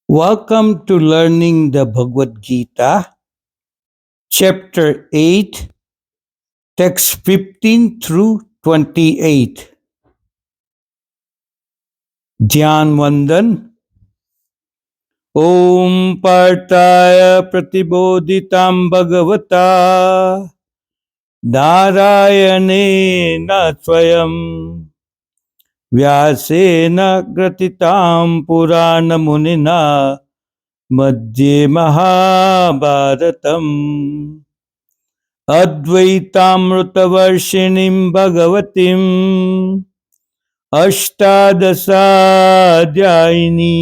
Welcome to learning the Bhagavad Gita, chapter 8, text 15 through 28. Dhyan Vandan. Om Partaya Pratibodhitam Bhagavata Narayane na Swayam Vyasena Gratitam Purana Munina Madhye Mahabharatam Advaitamrutavarshiniം Bhagavatiಂ Ashtadasādhyayini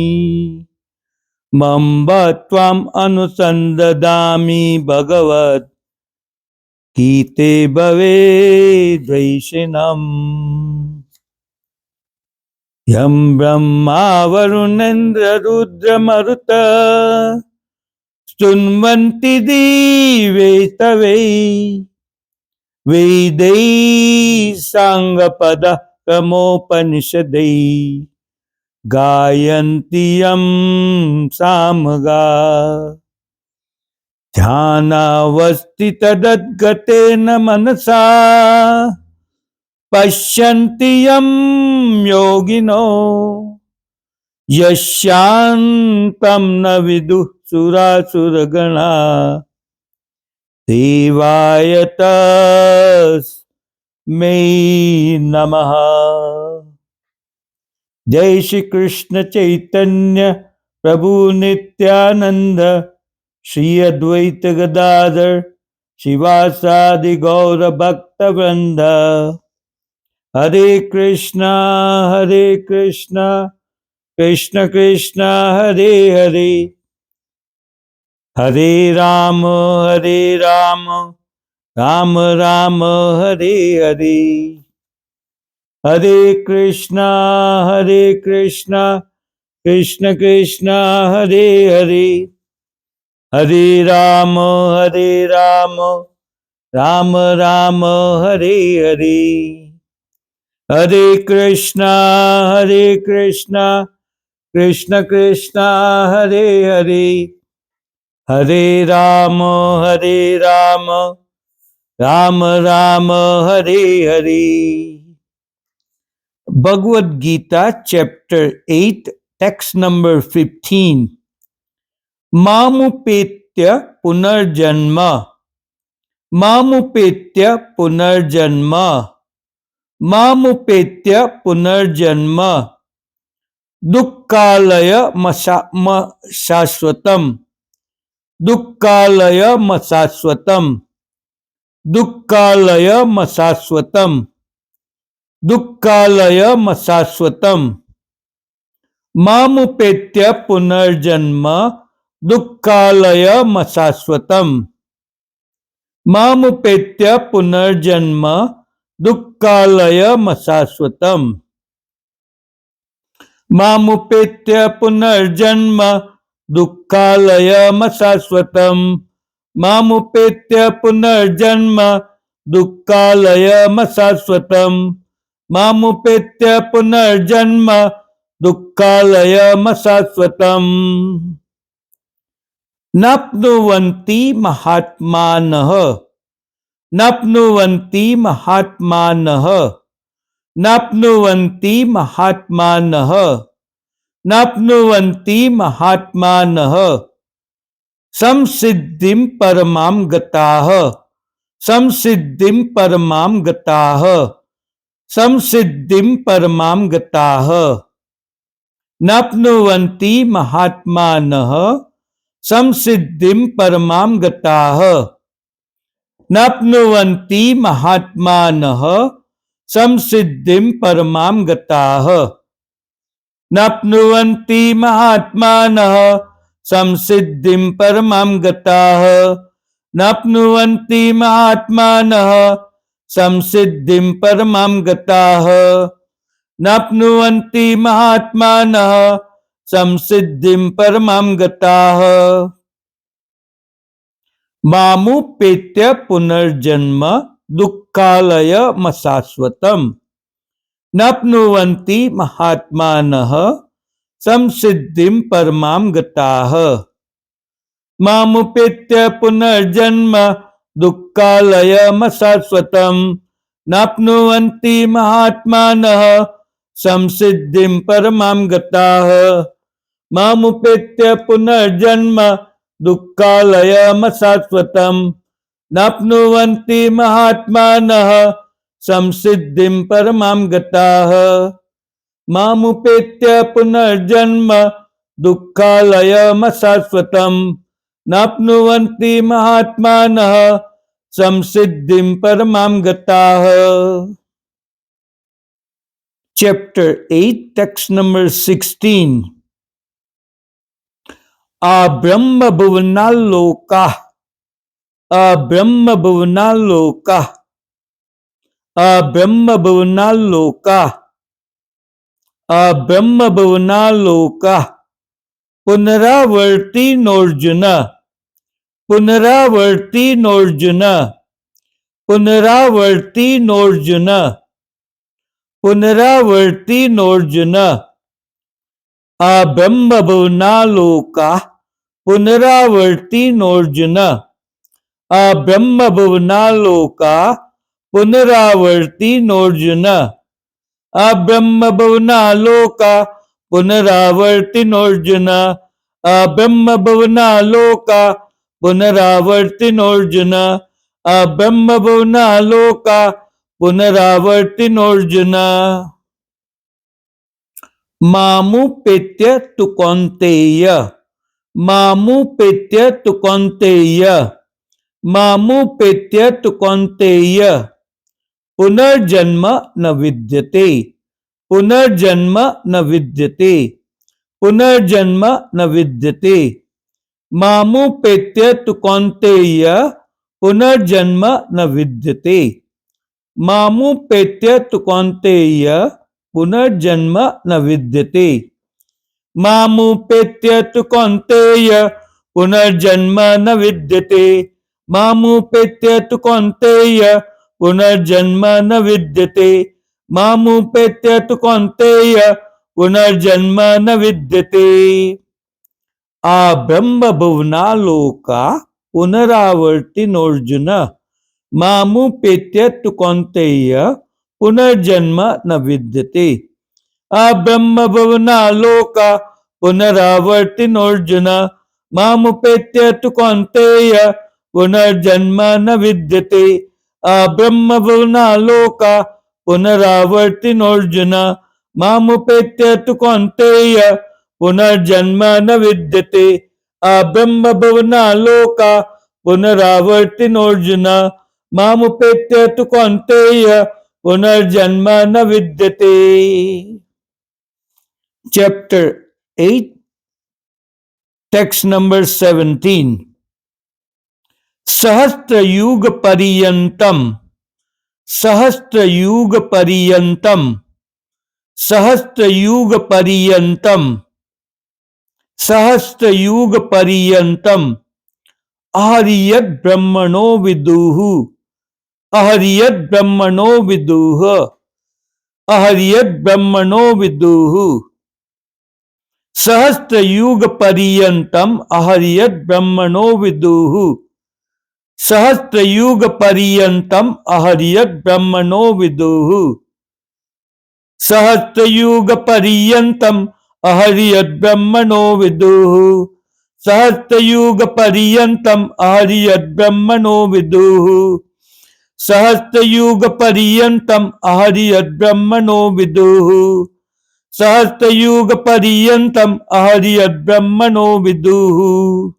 Mamba Tvam Anusandadami Bhagavad Gite Bhave Dvaishinam Yam Brahma Varunendra Rudra Maruta Stunvanti Divetave Vedai Sangapada Kamopanishadai Gayantiyam Samaga Dhyanavastita Dadgatena Manasa Pashyantiyam Yogino Yashyantam Navidu Sura Suragana Devayatas May Namaha. Jai Shri Krishna Chaitanya Prabhu Nityananda Shri Advaita Gadadhar Shivasadi Gaura Bhakta Vrinda. Hare Krishna Krishna Krishna Hare Hare Hare Rama Rama Rama Hare Hare Hare Krishna Krishna Krishna Hare Hare Hare Rama Rama Rama Hare Hare Hare Krishna Krishna Krishna Hare Hare Hare Rama Rama Rama Hare Hare. Bhagavad Gita, chapter 8, text number 15. Mamupetya punarjanma. Mamupetya punarjanma. Mamupetya punarjanma. Dukkhalaya masashvatam. Dukkhalaya masashvatam. Dukkhalaya masashvatam. Dukkhalaya masashvatam. Mamupetya punarjanma. Dukkhalaya masashvatam. Mamupetya punarjanma. Dukkhalaya masashvatam. Mamupetya punarjanma. Dukkhalaya masashvatam. Mamupetya punarjanma. Dukkhalaya masashvatam. Mamupetya punarjanma. Dukkhalaya masashvatam. Napnuvanti mahatmanah. Napnuvanti mahatmanah. Napnuvanti mahatmanah. Napnuvanti mahatmanah. Samsiddhim paramam gatah. Samsiddhim paramam gatah. Samsiddhim paramam gatah. Napnuvanti mahatmanah. Samsiddhim paramam gatah. Napnuvanti mahatmanah. Samsiddhim paramam gatah. Napnuvanti mahatmanah. Samsiddhim paramam gatah. Napnuvanti mahatmanah. Samsiddhim paramam gatah. Napnuvanti mahatmanah. Samsiddhim paramam gatah. Mamupetya punarjanma. Dukkhalaya masashvatam. Napnuvanti mahatmanah. संसिद्धिं परमां गताः। मामुपेत्य पुनर्जन्म दुःखालयमशाश्वतम् नाप्नुवन्ति महात्मानः संसिद्धिं परमां गताः। मामुपेत्य पुनर्जन्म दुःखालयमशाश्वतम् नाप्नुवन्ति महात्मानः संसिद्धिं परमां गताः। मामुपेत्य पुनर्जन्म दुःखालयमशाश्वतम् नाप्नुवन्ति महात्मानः संसिद्धिं परमां गताः। Chapter 8, text number 16. Abrahma bhuvanaloka, abrahma bhuvanaloka, abrahma bhuvanaloka, abrahma bhuvanaloka. पुनरावर्ती नोर्जुना, पुनरावर्ती नोर्जुना, पुनरावर्ती नोर्जुना, पुनरावर्ती नोर्जुना। अब्रह्म भुवनालोका, पुनरावर्ती नोर्जुना, अब्रह्म भुवनालोका, पुनरावर्ती नोर्जुना, अब्रह्म भुवनालोका, पुनरावर्ती नोर्जुना, अब्रह्म भुवनालोका, पुनरावर्ती नोर्जुना, अब्रह्म भुवनालोका, पुनरावर्ती नोर्जुना। मामुपेत्य तु कौन्तेय, मामुपेत्य तु कौन्तेय, मामुपेत्य तु कौन्तेय। पुनर्जन्म न विद्यते, पुनर्जन्म न विद्यते, पुनर्जन्म न विद्यते। मामुपेत्य तु कौन्तेय, पुनर्जन्म न विद्यते, मामुपेत्य तु कौन्तेय, पुनर्जन्म न विद्यते। मामुपेत्य तु कौन्तेय, पुनर्जन्म न विद्यते, मामुपेत्य तु कौन्तेय, पुनर्जन्म न विद्यते, मामुपेत्य तु कौन्तेय, पुनर्जन्म न विद्यते। अब्रह्म भुवनालोका, पुनरावर्ती नोर्जुन, मामुपेत्य तु कौन्तेय, पुनर्जन्म न विद्यते। अब्रह्म भुवनालोका, पुनरावर्ती नोर्जुन, मामुपेत्य तु कौन्तेय, पुनर्जन्म न विद्यते। अब्रह्म भुवनालोका, पुनरावर्ती नोर्जुन, मामुपेत्य तु कौन्तेय, पुनर्जन्म न विद्यते। अब्रह्म भुवनालोका, पुनरावर्ती नोर्जुन, मामुपेत्य तु कौन्तेय, पुनर्जन्म न विद्यते। Chapter 8, text number 17. सहस्त्रयुग पर्यन्तम, सहस्त्रयुग पर्यन्तम, सहस्त्रयुग पर्यन्तम, सहस्त्रयुग पर्यन्तम। अहर्यद् ब्रह्मणो विदुः, अहर्यद् ब्रह्मणो विदुः, अहर्यद् ब्रह्मणो विदुः। सहस्त्रयुग पर्यन्तम अहर्यद् ब्रह्मणो विदुः, सहस्त्रयुग पर्यन्तम अहर्यद् ब्रह्मणो विदुः, सहस्त्रयुग पर्यन्तम अहर्यद् ब्रह्मणो विदुः, सहस्त्रयुग पर्यन्तम अहर्यद् ब्रह्मणो विदुः, सहस्त्रयुग पर्यन्तम अहर्यद् ब्रह्मणो विदुः, सहस्त्रयुग पर्यन्तम अहर्यद् ब्रह्मणो विदुः।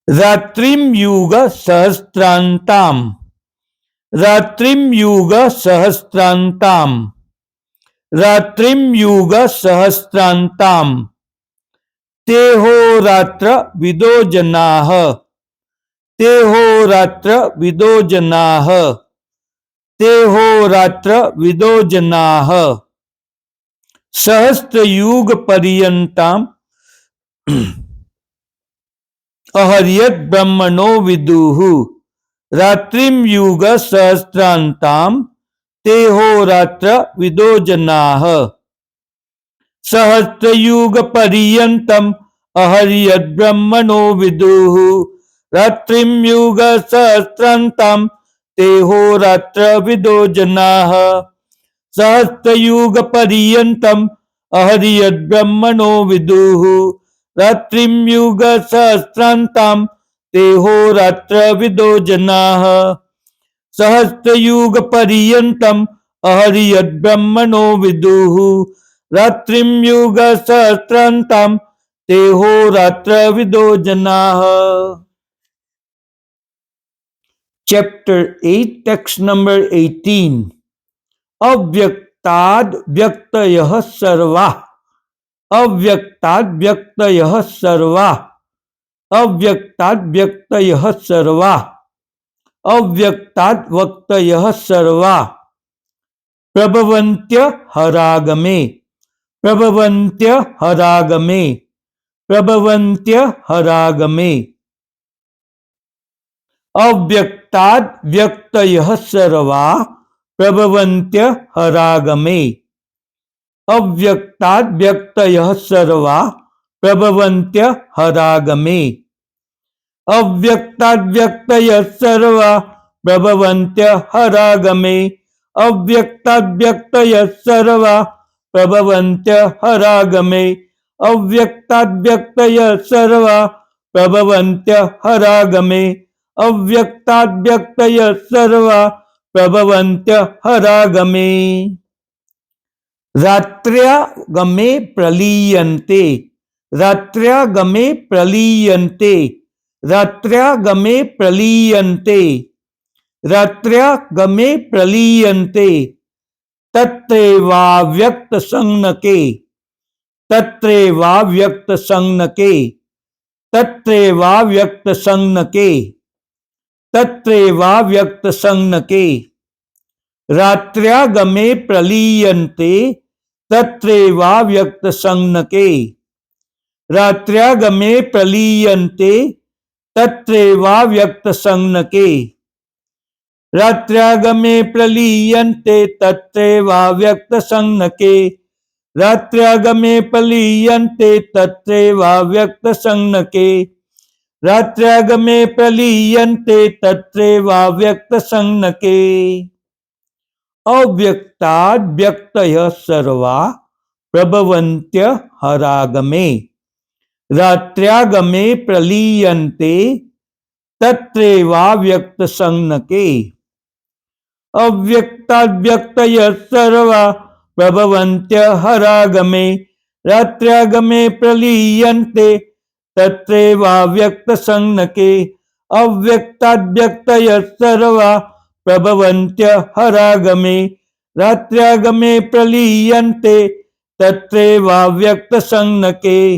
रात्रिं युग सहस्रान्ताम, रात्रिं युग सहस्रान्ताम, रात्रिं युग सहस्रान्ताम। तेहोरात्र विदो जनाः, तेहोरात्र विदो जनाः, तेहोरात्र विदो जनाः। सहस्त्रयुग पर्यन्ताम अहर्यद् ब्रह्मणो विदुः, रात्रिं युग सहस्रान्ताम तेहोरात्र विदो जनाः। सहस्रयुगपर्यन्तम् अहर्यद्ब्रह्मणो विदुः रात्रिं युगसहस्रान्तां तेहोरात्रविदो जनाः सहस्रयुगपर्यन्तम् अहर्यद्ब्रह्मणो विदुः रात्रिं युगसहस्रान्तां तेहोरात्रविदो जनाः सहस्रयुगपर्यन्तम् अहर्यद्ब्रह्मणो विदुः रात्रिं युगसहस्रान्तां तेहोरात्रविदो जनाः. Chapter 8, text number 18. अव्यक्ताद् व्यक्तयः सर्वाः. अव्यक्ताद् व्यक्तयः सर्वाः. अव्यक्ताद् व्यक्तयः सर्वाः. अव्यक्ताद् वक्तयः सर्वाः. प्रभवन्त्य हरागमे. प्रभवन्त्य हरागमे. प्रभवन्त्य हरागमे. अव्यक्ताद् व्यक्तयः सर्वाः प्रभवन्त्य हरागमे. अव्यक्ताद् व्यक्तयः सर्वाः प्रभवन्त्य हरागमे. अव्यक्ताद् व्यक्तयः सर्वाः प्रभवन्त्य हरागमे. अव्यक्ताद् व्यक्तयः सर्वाः प्रभवन्त्य हरागमे. अव्यक्ताद् व्यक्तयः सर्वाः प्रभवन्त्य हरागमे. अव्यक्ताद् व्यक्तयः सर्वाः प्रभवन्त्य हरागमे. रात्र्यागमे प्रलीयन्ते. रात्र्यागमे प्रलीयन्ते. रात्र्यागमे प्रलीयन्ते. रात्र्यागमे प्रलीयन्ते. तत्रैवाव्यक्तसंज्ञके. तत्रैवाव्यक्तसंज्ञके. तत्रैवाव्यक्तसंज्ञके. तत्रैवाव्यक्तसंज्ञके. रात्र्यागमे प्रलीयन्ते. तत्रैवाव्यक्तसंज्ञके. रात्र्यागमे प्रलीयन्ते. तत्रैवाव्यक्तसंज्ञके. रात्र्यागमे प्रलीयन्ते. तत्रैवाव्यक्तसंज्ञके. रात्र्यागमे प्रलीयन्ते. तत्रैवाव्यक्तसंज्ञके. रात्र्यागमे प्रलीयन्ते. तत्रैवाव्यक्तसंज्ञके. अव्यक्ताद् व्यक्तयः सर्वाः प्रभवन्त्य हरागमे. रात्र्यागमे प्रलीयन्ते. तत्रैवाव्यक्तसंज्ञके. अव्यक्ताद् व्यक्तयः सर्वाः प्रभवन्त्य हरागमे. रात्र्यागमे प्रलीयन्ते. तत्रैवाव्यक्तसंज्ञके. अव्यक्ताद् व्यक्तयः सर्वाः प्रभवन्त्य हरागमे. रात्र्यागमे प्रलीयन्ते. तत्रैवाव्यक्तसंज्ञके.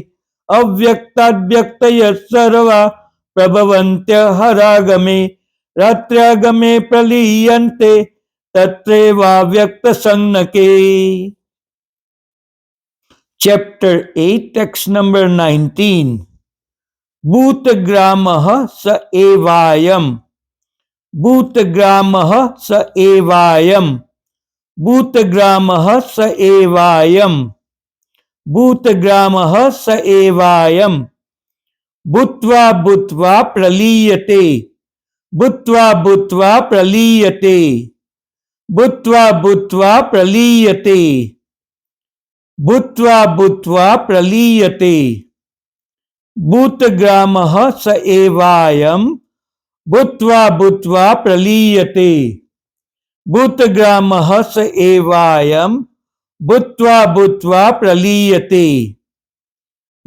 अव्यक्ताद् व्यक्तयः सर्वाः प्रभवन्त्य हरागमे. रात्र्यागमे प्रलीयन्ते. तत्रैवाव्यक्तसंज्ञके. Chapter 8, text number 19. भूतग्रामः स एवायम्. भूतग्रामः स एवायम्. भूतग्रामः स एवायम्. भूतग्रामः स एवायम्. भूत्वा भूत्वा प्रलीयते. भूत्वा भूत्वा प्रलीयते. भूत्वा भूत्वा प्रलीयते. भूत्वा भूत्वा प्रलीयते. भूतग्रामः स एवायम्. भूत्वा भूत्वा प्रलीयते. भूतग्रामः स एवायम्. भूत्वा भूत्वा प्रलीयते.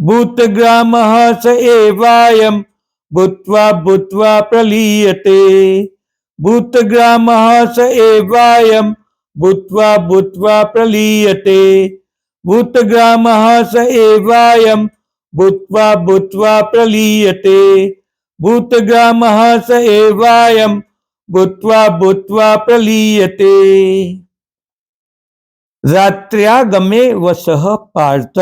भूतग्रामः स एवायम्. भूत्वा भूत्वा प्रलीयते. भूतग्रामः स एवायम्. भूत्वा भूत्वा प्रलीयते. भूतग्रामः स एवायम्. भूत्वा भूत्वा प्रलीयते. भूतग्रामः स एवायम्. भूत्वा भूत्वा प्रलीयते. रात्र्यागमे वसः पार्थ.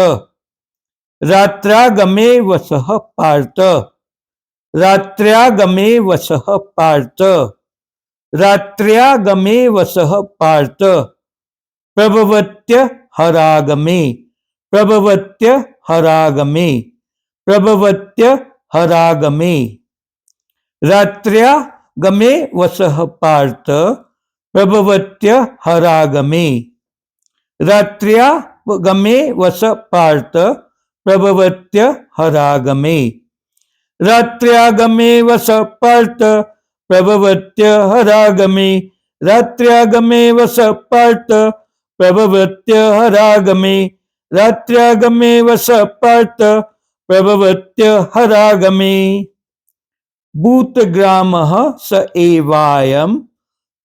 रात्र्यागमे वसः पार्थ. रात्र्यागमे वसः पार्थ. रात्र्यागमे वसः पार्थ. प्रभवत्य हरागमे. प्रभवत्य हरागमे, प्रभवत्य हरागमे। रात्र्या गमे वसः पार्थ, प्रभवत्य हरागमे, रात्र्या गमे वस पार्थ, प्रभवत्य हरागमे, रात्र्यागमे वस पार्थ, प्रभवत्य हरागमे, रात्र्यागमे वस पार्थ, प्रभवत्य हरागमे, रात्र्यागमे वस पार्थ, प्रभवत्य हरागमे। भूतग्रामः स एवायं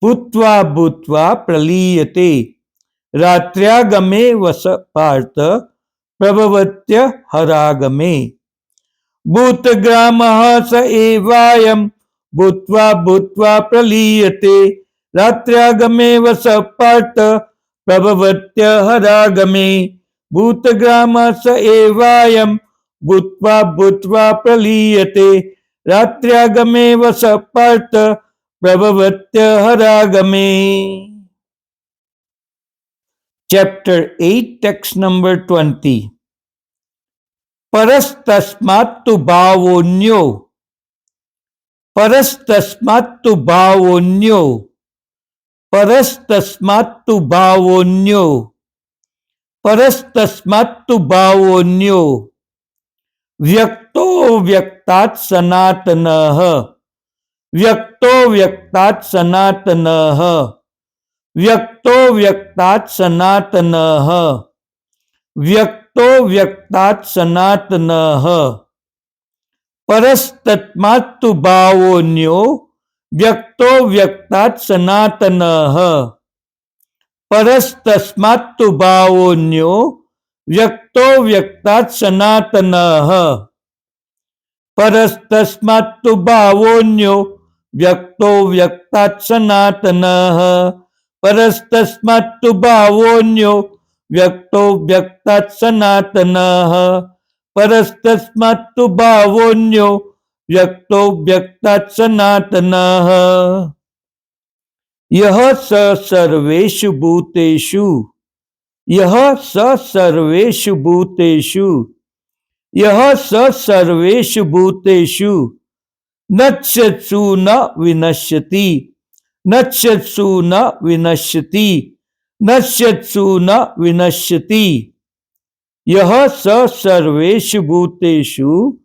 भूत्वा भूत्वा प्रलीयते, रात्र्यागमे वस पार्थ, प्रभवत्य हरागमे। भूतग्रामः स एवायं भूत्वा भूत्वा प्रलीयते, रात्र्यागमे वस पार्थ, प्रभवत्य हरागमे। भूतग्रामः स एवायं भूत्वा भूत्वा प्रलीयते, रात्र्यागमे वस पार्थ, प्रभवत्य हरागमे। Chapter 8, text number 20. परस्तस्मात्तु भावोऽन्यो, परस्तस्मात्तु भावोऽन्यो, परस्तस्मात्तु भावोऽन्यो, परस्तस्मात्तु भावोऽन्यो। व्यक्तो व्यक्तात् सनातनः, व्यक्तो व्यक्तात् सनातनः, व्यक्तो व्यक्तात् सनातनः, व्यक्तो व्यक्तात् सनातनः। परस्तस्मात्तु भावोऽन्यो, व्यक्तो व्यक्तात् सनातनः, परस्तस्मात्तु भावोऽन्यो, व्यक्तो व्यक्तात् सनातनः। परस्तस्मात्तु भावोऽन्यो, व्यक्तो व्यक्तात् सनातनः, परस्तस्मात्तु भावोऽन्यो, व्यक्तो व्यक्तात् सनातनः, परस्तस्मात्तु भावोऽन्यो, व्यक्तो व्यक्तात् सनातनः। यः स सर्वेषु भूतेषु, यः स सर्वेषु भूतेषु, यः स सर्वेषु भूतेषु नश्यत्सु न विनश्यति, नश्यत्सु न विनश्यति, नश्यत्सु न विनश्यति। यः स सर्वेषु भूतेषु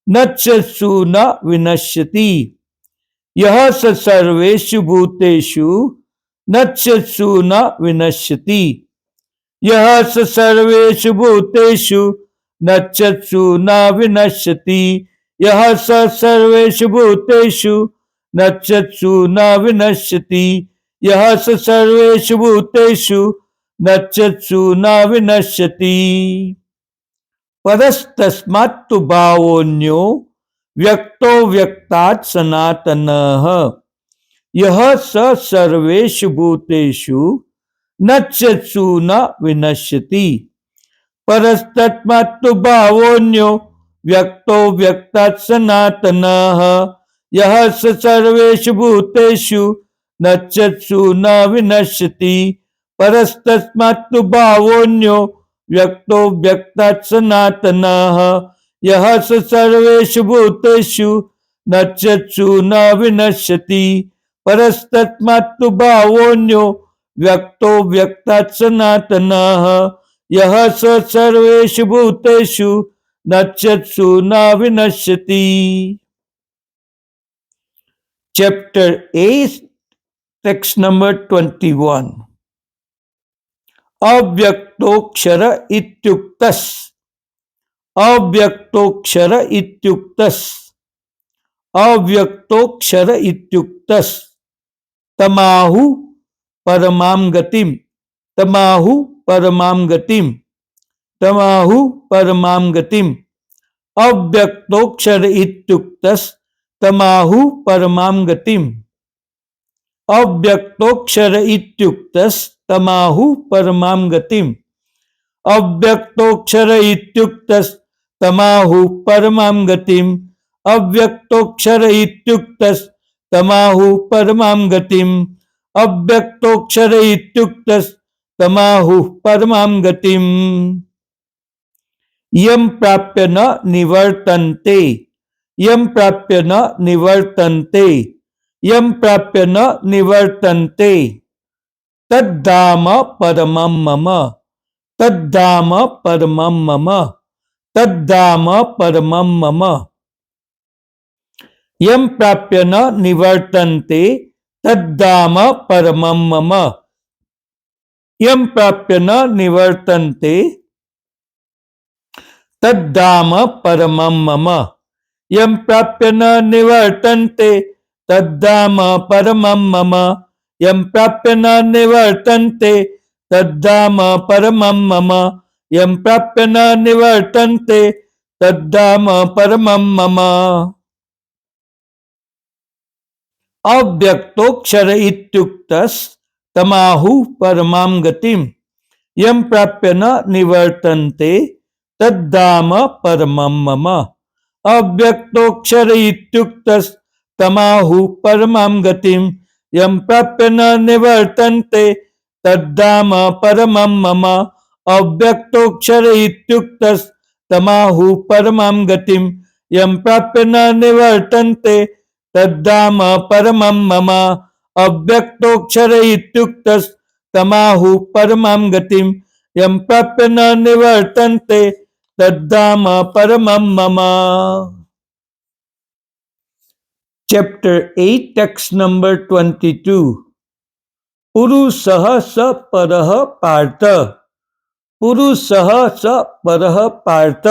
नश्यत्सु न विनश्यति, यः स सर्वेषु भूतेषु नश्यत्सु न विनश्यति, यः स सर्वेषु भूतेषु नश्यत्सु न विनश्यति, यः स सर्वेषु भूतेषु नश्यत्सु न विनश्यति, यः स सर्वेषु भूतेषु नश्यत्सु न विनश्यति। परस्तस्मात्तु भावोऽन्यो, व्यक्तो व्यक्तात् सनातनः, यः स सर्वेषु भूतेषु नश्यत्सु न विनश्यति। परस्तस्मात्तु भावोऽन्यो, व्यक्तो व्यक्तात् सनातनः, यः स सर्वेषु भूतेषु नश्यत्सु न विनश्यति। परस्तस्मात्तु भावोऽन्यो, व्यक्तो व्यक्तात् सनातनः, यः स सर्वेषु भूतेषु नश्यत्सु न विनश्यति। परस्तस्मात्तु भावोऽन्यो, व्यक्तो व्यक्तात् सनातनः, यः स सर्वेषु भूतेषु नश्यत्सु न विनश्यति। Chapter 8, text number 21. अव्यक्तोक्षर इत्युक्तस्, अव्यक्तोक्षर इत्युक्तस्, अव्यक्तोक्षर इत्युक्तस्। तमाहु परमां गतिं, तमाहु परमां गतिं, तमाहु परमां गतिं। अव्यक्तोक्षर इत्युक्तस् तमाहु परमां गतिम्, अव्यक्तोक्षर इत्युक्तस् तमाहु परमां गतिम्, अव्यक्तोक्षर इत्युक्तस् तमाहु परमां गतिम्, अव्यक्तोक्षर इत्युक्तस् तमाहु परमां गतिम्, अव्यक्तोक्षर इत्युक्तस् तमाहु परमां गतिम्। यम प्राप्य न निवर्तन्ते, यम प्राप्य न निवर्तन्ते, यम प्राप्य न निवर्तन्ते। तद्धाम परमं मम, तद्धाम परमं मम, तद्धाम परमं मम। यम प्राप्य न निवर्तन्ते तद्धाम परमं मम, यम प्राप्य न निवर्तन्ते तद्धाम परमं मम, यम प्राप्य न निवर्तन्ते तद्धाम परमं मम, यम प्राप्य न निवर्तन्ते तद्धाम परमं मम, यम प्राप्य न निवर्तन्ते तद्धाम परमं मम। अव्यक्तोक्षर इत्युक्तस्तमाहु परमां गतिं, यं प्राप्य न निवर्तन्ते तद्धाम परमं मम। अव्यक्तोक्षर इत्युक्तस्तमाहु परमां गतिं, यं प्राप्य न निवर्तन्ते तद्धाम परमं मम। अव्यक्तोक्षर इत्युक्तस्तमाहु परमां गतिं, यं प्राप्य न निवर्तन्ते तद्धाम परमं मम। अव्यक्तोक्षर इत्युक्तस्तमाहु परमां गतिं, यं प्राप्य न निवर्तन्ते तद्धाम परमं मम। Chapter 8, text number 22. पुरुषः स परः पार्थ, पुरुषः स परः पार्थ,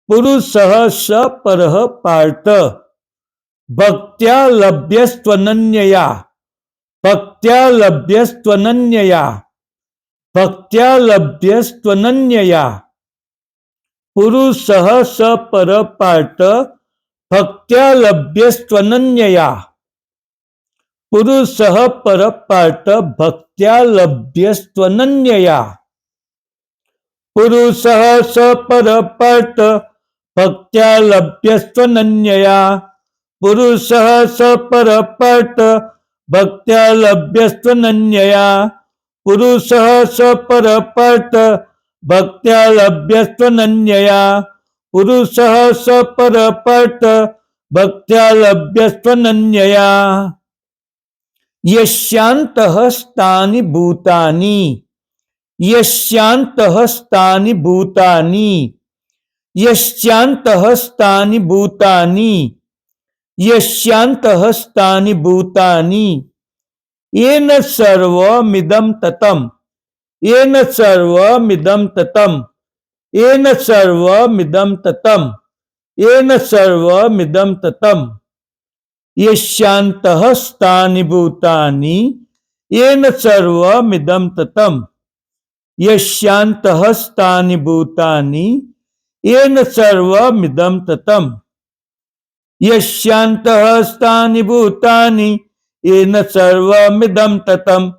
पुरुषः स परः पार्थ। भक्त्या लभ्यस्त्वनन्यया, भक्त्या लभ्यस्त्वनन्यया, भक्त्या लभ्यस्त्वनन्यया। पुरुषः स परः पार्थ, भक्त्या लभ्यस्त्वनन्यया, पुरुषः परः पार्थ, भक्त्या लभ्यस्त्वनन्यया। पुरुषः स परः पार्थ, भक्त्या लभ्यस्त्वनन्यया, पुरुषः स परः पार्थ, भक्त्या लभ्यस्त्वनन्यया, पुरुषः स परः पार्थ, भक्त्या लभ्यस्त्वनन्यया, पुरुषः स परः पार्थ, भक्त्या लभ्यस्त्वनन्यया। यस्यान्तः स्थानि भूतानि, यस्यान्तः स्थानि भूतानि, यस्यान्तः स्थानि भूतानि, यस्यान्तः स्थानि भूतानि। येन सर्वमिदं ततं, येन सर्वमिदं ततं, येन सर्वमिदं ततं, येन सर्वमिदं ततं। यस्यान्तः स्थानि भूतानि, येन सर्वमिदं ततं, यस्यान्तः स्थानि भूतानि, येन सर्वमिदं ततं। यस्यान्तः स्थानि भूतानि, येन सर्वमिदं ततं,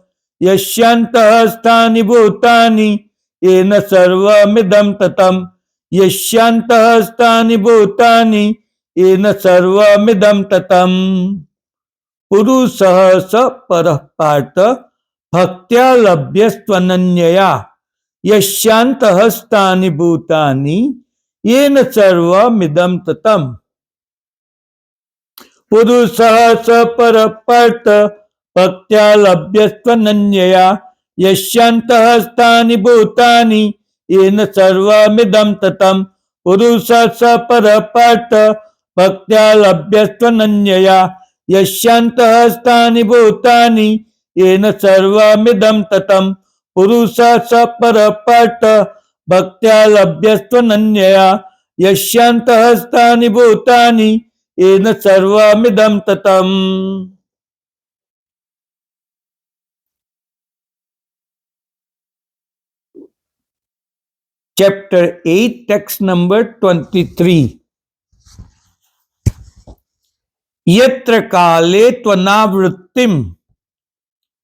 यस्यान्तः स्थानि भूतानि, येन सर्वमिदं ततं, यस्यान्तः स्थानि भूतानि, येन सर्वमिदं ततं। पुरुषः स परः पार्थ, भक्त्या लभ्यस्त्वनन्यया, यस्यान्तः स्थानि भूतानि, येन सर्वमिदं ततं। पुरुषः स परः पार्थ, भक्त्या लभ्यस्त्वनन्यया, यस्यान्तः स्थानि भूतानि, येन सर्वमिदं ततं। पुरुषः स परः पार्थ, भक्त्या लभ्यस्त्वनन्यया, यस्यान्तः स्थानि भूतानि, येन सर्वमिदं ततं। पुरुषः स परः पार्थ, भक्त्या लभ्यस्त्वनन्यया, यस्यान्तः स्थानि भूतानि, येन सर्वमिदं ततं। Chapter 8, text number 23. यत्र काले त्वनावृत्तिं,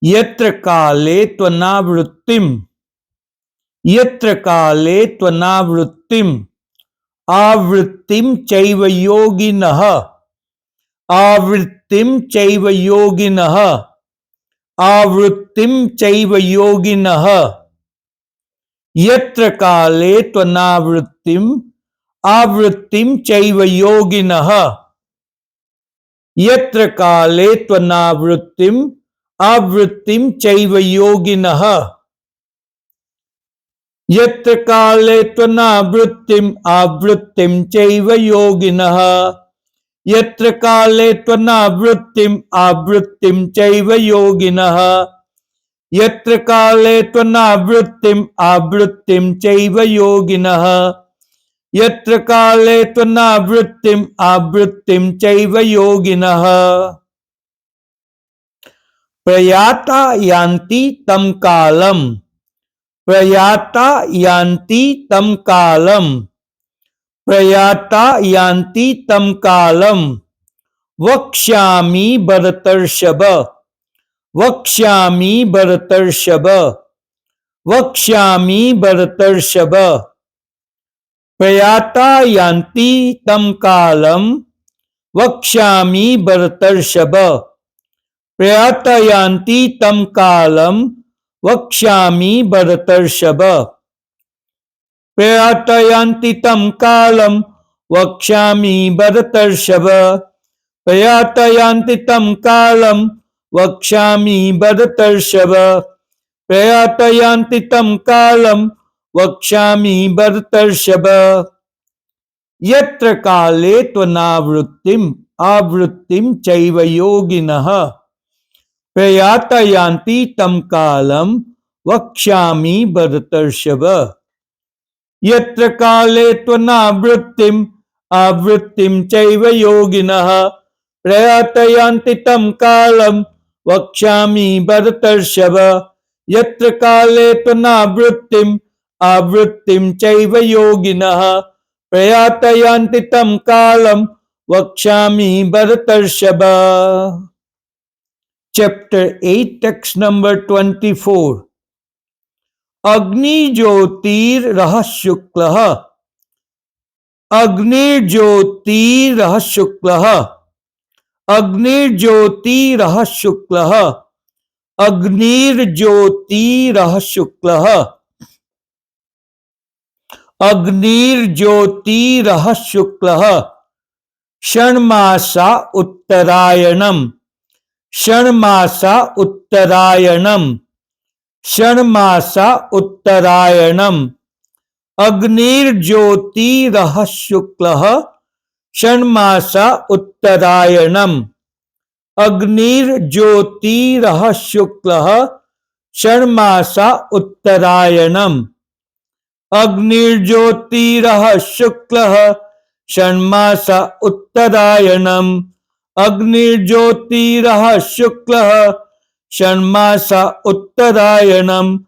यत्र काले त्वनावृत्तिं, यत्र काले त्वनावृत्तिं, आवृत्तिं चैव योगिनः, आवृत्तिं चैव योगिनः, आवृत्तिं चैव योगिनः। यत्र काले त्वनावृत्तिम् आवृत्तिं चैव योगिनः। यत्र काले त्वनावृत्तिम् आवृत्तिं चैव योगिनः। यत्र काले त्वनावृत्तिम् आवृत्तिं चैव योगिनः। यत्र काले त्वनावृत्तिम् आवृत्तिं चैव योगिनः। यत्र काले त्वनावृत्तिम् आवृत्तिं चैव योगिनः। यत्र काले त्वनावृत्तिम् आवृत्तिं चैव योगिनः। प्रयाता यान्ति तं कालम्। प्रयाता यान्ति तं कालम्। प्रयाता यान्ति तं कालम्। वक्ष्यामि भरतर्षभ। वक्ष्यामि भरतर्षभ। वक्ष्यामि भरतर्षभ। प्रयाता यान्ति तं कालम्। वक्ष्यामि भरतर्षभ। प्रयाता यान्ति तं कालम्। वक्ष्यामि भरतर्षभ। प्रयाता यान्ति तं कालम्। वक्ष्यामि भरतर्षभ। प्रयाता यान्ति तं कालम्। वक्ष्यामि भरतर्षभ। प्रयाता यान्ति तं कालम्। वक्ष्यामि भरतर्षभ। यत्र काले त्वनावृत्तिम् आवृत्तिं चैव योगिनः। प्रयाता यान्ति तं कालम्। वक्ष्यामि भरतर्षभ। यत्र काले त्वनावृत्तिम् आवृत्तिं चैव योगिनः। प्रयाता यान्ति तं कालम्। वक्ष्यामि भरतर्षभ। यत्र काले त्वनावृत्तिम् आवृत्तिं चैव योगिनः। प्रयाता यान्ति तं कालम्। वक्ष्यामि भरतर्षभ। Chapter 8, text number 24. Agni Jyotirah Shuklah. Agni Jyotirah Shuklah. Agni Jyotirah Shuklah. Agnir Jyotirah Shuklah. Agnir Jyotirah Shuklah. Shanmasa Uttarayanam. षण्मासा उत्तरायणम्। षण्मासा उत्तरायणम्। अग्निर्ज्योतिरः शुक्लः। षण्मासा उत्तरायणम्। अग्निर्ज्योतिरः शुक्लः। षण्मासा उत्तरायणम्। अग्निर्ज्योतिरः शुक्लः। षण्मासा उत्तरायणम्। अग्निर्ज्योतिरः शुक्लः। षण्मासा उत्तरायणम्।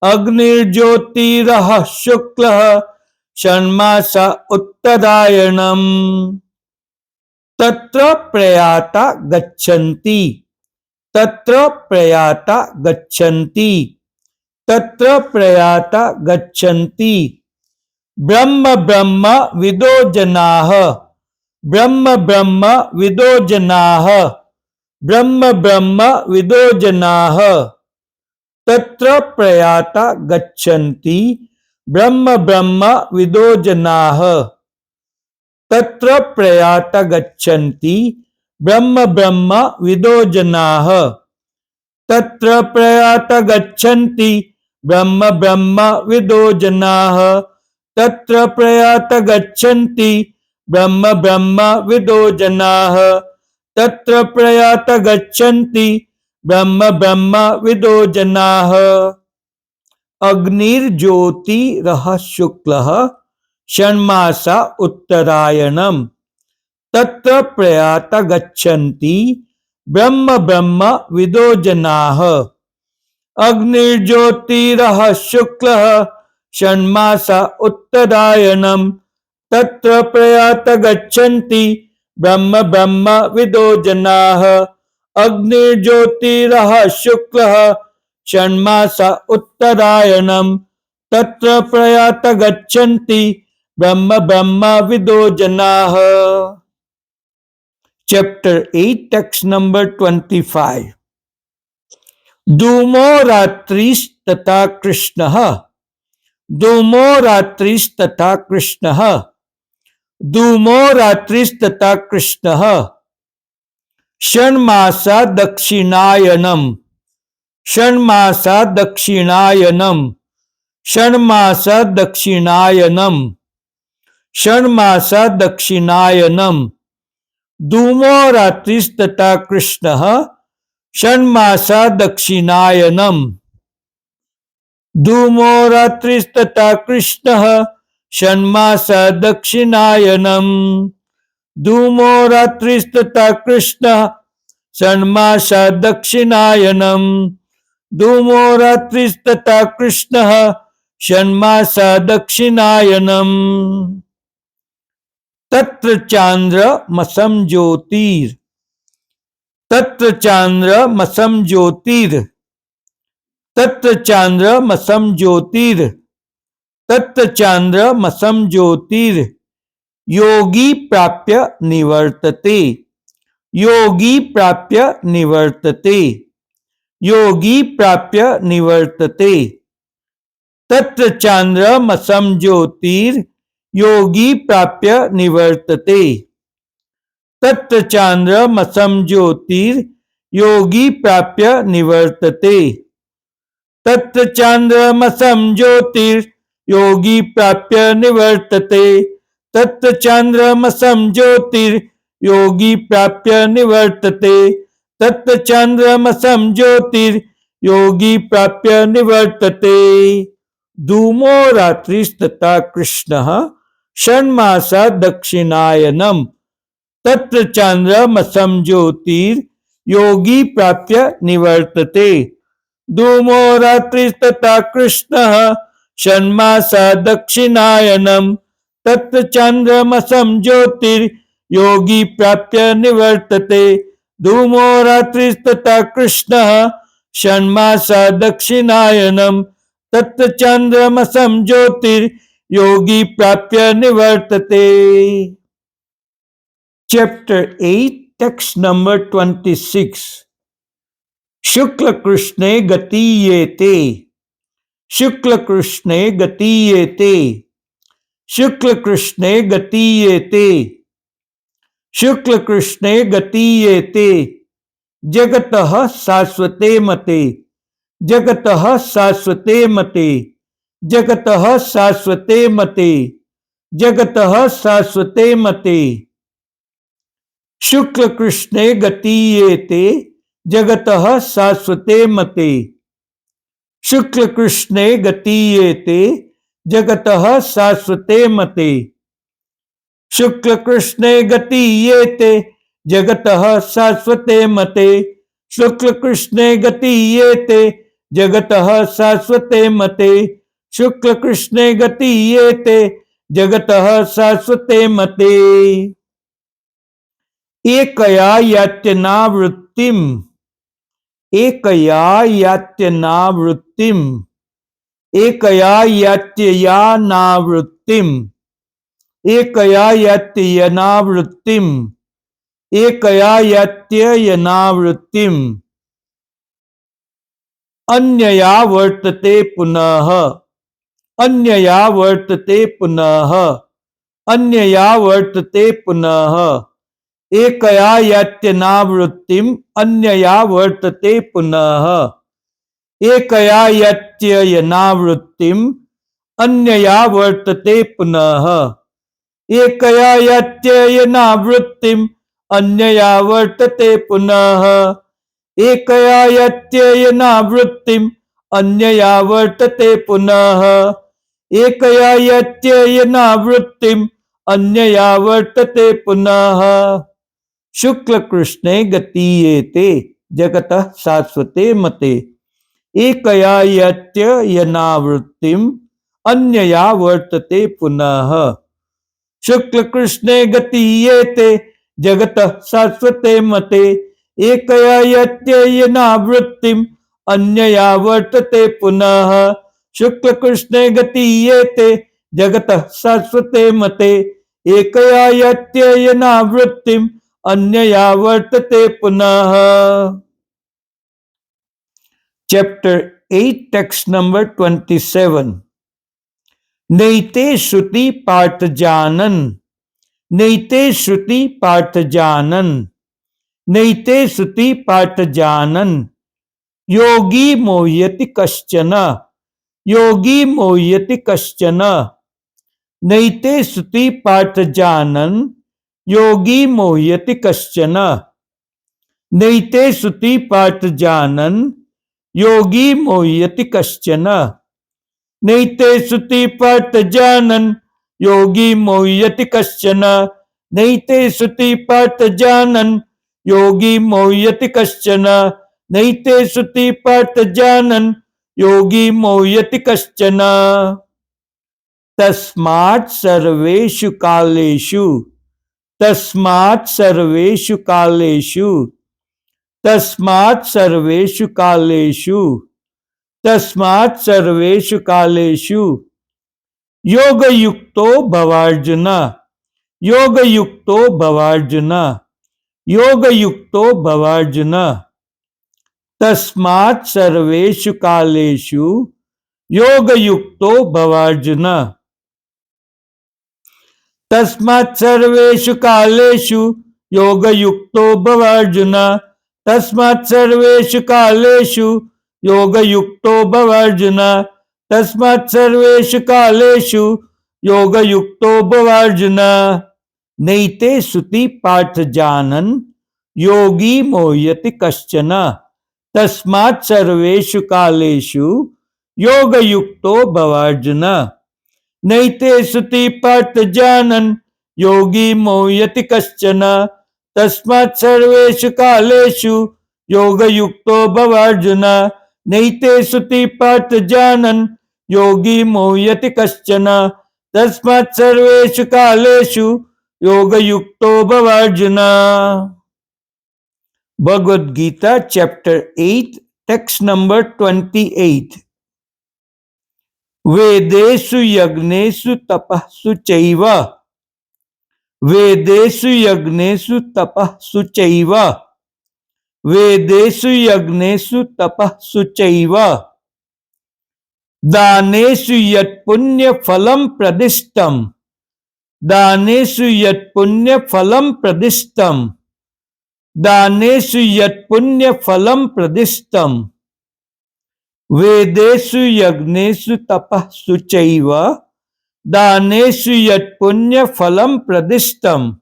अग्निर्ज्योतिरः शुक्लः। षण्मासा उत्तरायणम्। तत्र प्रयाता गच्छन्ति। तत्र प्रयाता गच्छन्ति। तत्र प्रयाता गच्छन्ति। ब्रह्म ब्रह्म विदो जनाः। ब्रह्म ब्रह्म विदो जनाः। ब्रह्म ब्रह्म विदो जनाः। तत्र प्रयाता गच्छन्ति। ब्रह्म ब्रह्म विदो जनाः। तत्र प्रयाता गच्छन्ति। ब्रह्म ब्रह्म विदो जनाः। तत्र प्रयाता गच्छन्ति। ब्रह्म ब्रह्म विदो जनाः। तत्र प्रयाता गच्छन्ति। ब्रह्म ब्रह्म विदो जनाः। तत्र प्रयाता गच्छन्ति। ब्रह्म ब्रह्म विदो जनाः। अग्निर्ज्योतिरः शुक्लः। षण्मासा उत्तरायणम्। तत्र प्रयाता गच्छन्ति। ब्रह्म ब्रह्म विदो जनाः। अग्निर्ज्योतिरः शुक्लः। षण्मासा उत्तरायणम्। तत्र प्रयाता गच्छन्ति। ब्रह्म ब्रह्म विदो जनाः। अग्निर्ज्योतिरः शुक्लः। षण्मासा उत्तरायणम्। तत्र प्रयाता गच्छन्ति। ब्रह्म ब्रह्म विदो जनाः। Chapter 8, text number 25. धूमो रात्रिस्तथा कृष्णः। धूमो रात्रिस्तथा कृष्णः, धूमो रात्रिस्तथा कृष्णः, षण्मासा दक्षिणायनम्, षण्मासा दक्षिणायनम्, षण्मासा दक्षिणायनम्, षण्मासा दक्षिणायनम्, धूमो रात्रिस्तथा कृष्णः, षण्मासा दक्षिणायनम्, धूमो रात्रिस्तथा कृष्णः, षण्मासा दक्षिणायनम्, धूमो रात्रिस्तथा कृष्णः, षण्मासा दक्षिणायनम्, धूमो रात्रिस्तथा कृष्णः, षण्मासा दक्षिणायनम्, तत्र चांद्रमसं ज्योतिर्, तत्र चांद्रमसं ज्योतिर्, तत्र चांद्रमसं ज्योतिर्, तत्र चांद्रमसं ज्योतिर्, योगी प्राप्य निवर्तते, योगी प्राप्य निवर्तते, योगी प्राप्य निवर्तते, तत्र चांद्रमसं ज्योतिर्, योगी प्राप्य निवर्तते, तत्र चांद्रमसं ज्योतिर्, योगी प्राप्य निवर्तते, तत्र चांद्रमसं ज्योतिर्, योगी प्राप्य निवर्तते, तत्र चांद्रमसं ज्योतिर्, योगी प्राप्य निवर्तते, तत्र चांद्रमसं ज्योतिर्, योगी प्राप्य निवर्तते, धूमो रात्रिस्तथा कृष्णः, षण्मासा दक्षिणायनम्, तत्र चांद्रमसं ज्योतिर्, योगी प्राप्य निवर्तते, धूमो रात्रिस्तथा कृष्णः, षण्मासा दक्षिणायनम्, तत्र चांद्रमसं ज्योतिर्, योगी प्राप्य निवर्तते, धूमो रात्रिस्तथा कृष्णः, षण्मासा दक्षिणायनम्, तत्र चांद्रमसं ज्योतिर्, योगी प्राप्य निवर्तते. Chapter 8, text number 26. शुक्ल कृष्णे गतीयेते, शुक्ल कृष्णे गतीयेते, शुक्ल कृष्णे गतीयेते, शुक्ल कृष्णे गतीयेते, जगतः शाश्वते मते, जगतः शाश्वते मते, जगतः शाश्वते मते, जगतः शाश्वते मते, शुक्ल कृष्णे गतीयेते, जगतः शाश्वते मते, शुक्ल कृष्णे गतीयेते, जगतः शाश्वते मते, शुक्ल कृष्णे गतीयेते, जगतः शाश्वते मते, शुक्ल कृष्णे गतीयेते, जगतः शाश्वते मते, शुक्ल कृष्णे गतीयेते, जगतः शाश्वते मते, एकया यात्यनावृत्तिम्, एकया यात्यनावृत्तिम्, एकया यात्ययानावृत्तिम्, एकया यात्ययनावृत्तिम्, एकया यात्ययनावृत्तिम्, अन्यया वर्तते पुनः, अन्यया वर्तते पुनः, अन्यया वर्तते पुनः, एकया यात्यनावृत्तिम्, अन्यया वर्तते पुनः, एकया यात्ययनावृत्तिम्, अन्यया वर्तते पुनः, एकया यात्ययनावृत्तिम्, अन्यया वर्तते पुनः, एकया यात्ययनावृत्तिम्, अन्यया वर्तते पुनः, एकया यात्ययनावृत्तिम्, अन्यया वर्तते पुनः, शुक्ल कृष्णे गतीयेते, जगतः शाश्वते मते, एकया यात्ययनावृत्तिम्, अन्यया वर्तते पुनः, शुक्ल कृष्णे गतीयेते, जगतः शाश्वते मते, एकया यात्ययनावृत्तिम्, अन्यया वर्तते पुनः, शुक्ल कृष्णे गतीयेते, जगतः शाश्वते मते, एकया यात्ययनावृत्तिम्, अन्यया वर्तते पुनः. Chapter 8, text number 27. नैते श्रुति पार्थ जानन, नैते श्रुति पार्थ जानन, नैते श्रुति पार्थ जानन, योगी मोह्यति कश्चन, योगी मोह्यति कश्चन, नैते श्रुति पार्थ जानन, योगी मोह्यति कश्चन, नैते श्रुति पार्थ जानन, योगी मोह्यति कश्चन, नैते श्रुति पार्थ जानन, योगी मोह्यति कश्चन, नैते श्रुति पार्थ जानन, योगी मोह्यति कश्चन, नैते श्रुति पार्थ जानन, योगी मोह्यति कश्चन। तस्मात् सर्वेषु कालेषु, तस्मात् सर्वेषु कालेषु, तस्मात् सर्वेषु कालेषु, तस्मात् सर्वेषु कालेषु योगयुक्तो भवार्जुन, योगयुक्तो भवार्जुन, योगयुक्तो भवार्जुन, तस्मात् सर्वेषु कालेषु योगयुक्तो भवार्जुन, तस्मात् सर्वेषु कालेषु योगयुक्तो भवार्जुन, तस्मात् सर्वेषु कालेषु योगयुक्तो भवार्जुन, तस्मात् सर्वेषु कालेषु योगयुक्तो भवार्जुन, नैते श्रुति पार्थ जानन, योगी मोह्यति कश्चन, तस्मात् सर्वेषु कालेषु योगयुक्तो भवार्जुन, नैते श्रुति पार्थ जानन, योगी मोह्यति कश्चन, तस्मात् सर्वेषु कालेषु योगयुक्तो भवार्जुन, नैते श्रुति पार्थ जानन, योगी मोह्यति कश्चन, तस्मात् सर्वेषु कालेषु योगयुक्तो भवार्जुन। Bhagavad Gita chapter 8 text number 28। वेदेषु यज्ञेषु तपःसु चैव, वेदेषु यज्ञेषु तपःसु चैव, वेदेषु यज्ञेषु तपःसु चैव, दानेषु यत्पुण्यफलं प्रदिष्टम्, दानेषु यत्पुण्यफलं प्रदिष्टम्, दानेषु यत्पुण्यफलं प्रदिष्टम्, वेदेषु यज्ञेषु तपःसु चैव, दानेषु यत्पुण्यफलं प्रदिष्टम्,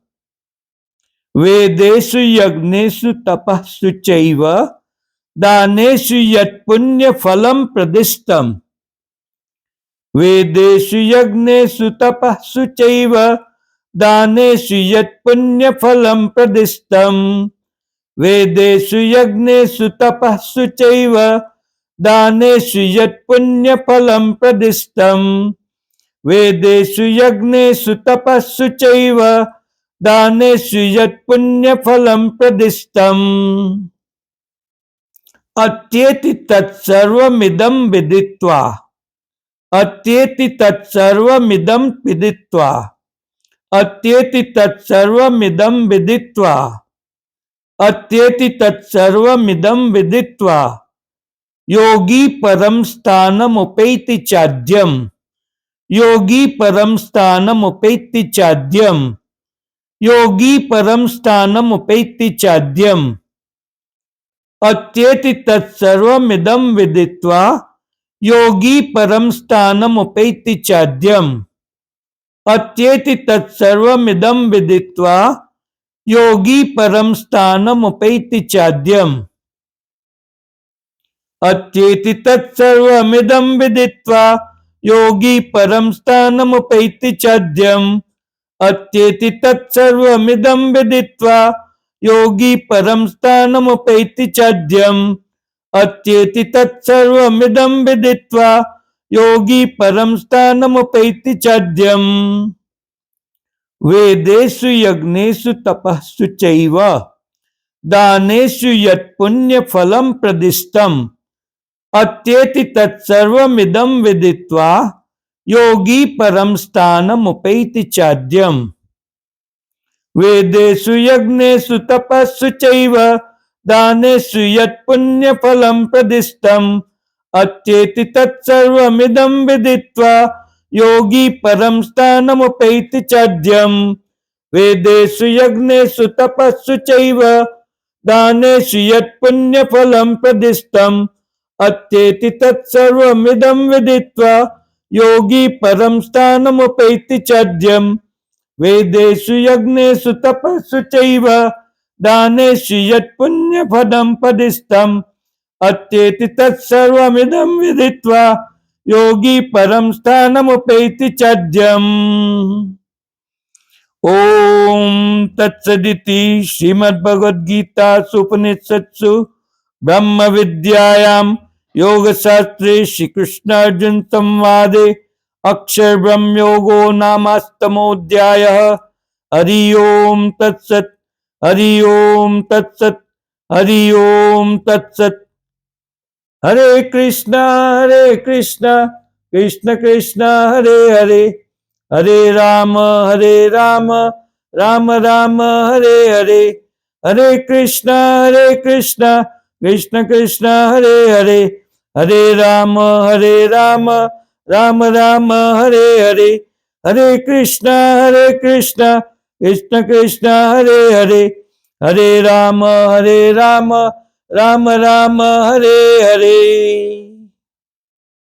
वेदेषु यज्ञेषु तपःसु चैव, दानेषु यत्पुण्यफलं प्रदिष्टम्, वेदेषु यज्ञेषु तपःसु चैव, दानेषु यत्पुण्यफलं प्रदिष्टम्, वेदेषु यज्ञेषु तपःसु चैव, दानेषु यत्पुण्यफलं प्रदिष्टम्, वेदेषु यज्ञेषु तपःसु चैव, दानेषु यत्पुण्यफलं प्रदिष्टम्। अत्येति तत्सर्वमिदं विदित्वा, अत्येति तत्सर्वमिदं विदित्वा, अत्येति तत्सर्वमिदं विदित्वा, अत्येति तत्सर्वमिदं विदित्वा, योगी परम स्थानमुपैति चाद्यम्, योगी परम स्थानमुपैति चाद्यम्, योगी परम स्थानमुपैति चाद्यम्, अत्येति तत्सर्वमिदं विदित्वा, योगी परम स्थानमुपैति चाद्यम्, अत्येति तत्सर्वमिदं विदित्वा, योगी परम स्थानमुपैति चाद्यम्, अत्येति तत्सर्वमिदं विदित्वा, योगी परम स्थानमुपैति चाद्यम्, अत्येति तत्सर्वमिदं विदित्वा, योगी परम स्थानमुपैति चाद्यम्, अत्येति तत्सर्वमिदं विदित्वा, योगी परम स्थानमुपैति चाद्यम्। वेदेषु यज्ञेषु तपःसु चैव, दानेषु यत्पुण्यफलं प्रदिष्टम्, अत्येति तत्सर्वमिदं विदित्वा, योगी परम स्थानमुपैति चाद्यम्, वेदेषु यज्ञेषु तपःसु चैव, दानेषु यत्पुण्यफलं प्रदिष्टम्, अत्येति तत्सर्वमिदं विदित्वा, योगी परम स्थानमुपैति चाद्यम् वेदेषु यज्ञेषु तपस्सु चैव दानेषु यत्पुण्यफलं प्रदिष्टम् अत्येति तत्सर्वमिदं विदित्वा योगी परम स्थानमुपैति चाद्यम् वेदेषु यज्ञेषु तपस्सु चैव दानेषु यत्पुण्यफलं प्रदिष्टम् अत्येति तत्सर्वमिदं विदित्वा योगी परम स्थानमुपैति चाद्यम्। ओम तत्सदिति श्रीमद्भगवद्गीतासु उपनिषत्सु ब्रह्म विद्यायां योगशास्त्रे श्रीकृष्णार्जुन संवादे अक्षर ब्रह्म योगो नामास्तमोऽध्यायः। हरि ओम तत्सत्, हरि ओम तत्सत्, हरि ओम तत्सत्। हरे कृष्णा कृष्ण कृष्ण हरे हरे, हरे राम राम राम हरे हरे, हरे कृष्णा कृष्ण कृष्ण हरे हरे, हरे राम राम राम हरे हरे, हरे कृष्णा कृष्ण कृष्ण हरे हरे, हरे राम राम राम हरे हरे।